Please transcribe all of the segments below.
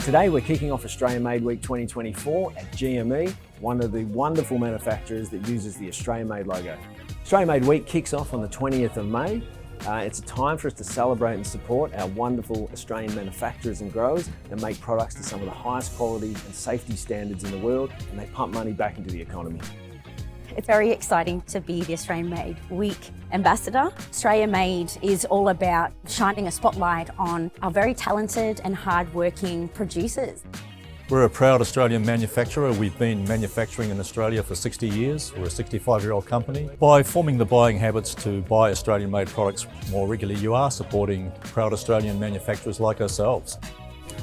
Today we're kicking off Australian Made Week 2024 at GME, one of the wonderful manufacturers that uses the Australian Made logo. Australian Made Week kicks off on the 20th of May. It's a time for us to celebrate and support our wonderful Australian manufacturers and growers that make products to some of the highest quality and safety standards in the world, and they pump money back into the economy. It's very exciting to be the Australian Made Week ambassador. Australia Made is all about shining a spotlight on our very talented and hard-working producers. We're a proud Australian manufacturer. We've been manufacturing in Australia for 60 years. We're a 65-year-old company. By forming the buying habits to buy Australian-made products more regularly, you are supporting proud Australian manufacturers like ourselves.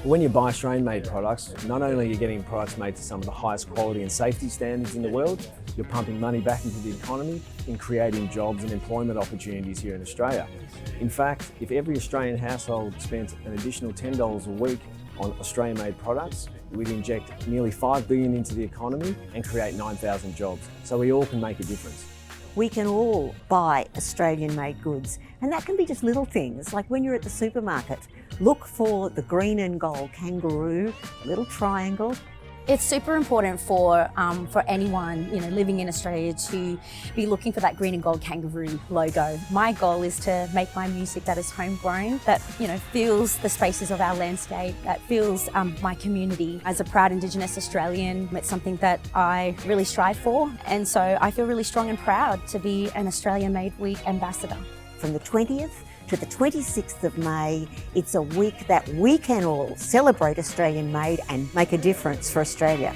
When you buy Australian-made products, not only are you getting products made to some of the highest quality and safety standards in the world, you're pumping money back into the economy and creating jobs and employment opportunities here in Australia. In fact, if every Australian household spent an additional $10 a week on Australian-made products, we'd inject nearly $5 billion into the economy and create 9,000 jobs. So we all can make a difference. We can all buy Australian-made goods, and that can be just little things, like when you're at the supermarket, look for the green and gold kangaroo, little triangle. It's super important for anyone living in Australia to be looking for that green and gold kangaroo logo. My goal is to make my music that is homegrown, that feels the spaces of our landscape, that feels my community. As a proud Indigenous Australian, it's something that I really strive for, and so I feel really strong and proud to be an Australia Made Week ambassador. From the 20th to the 26th of May, it's a week that we can all celebrate Australian Made and make a difference for Australia.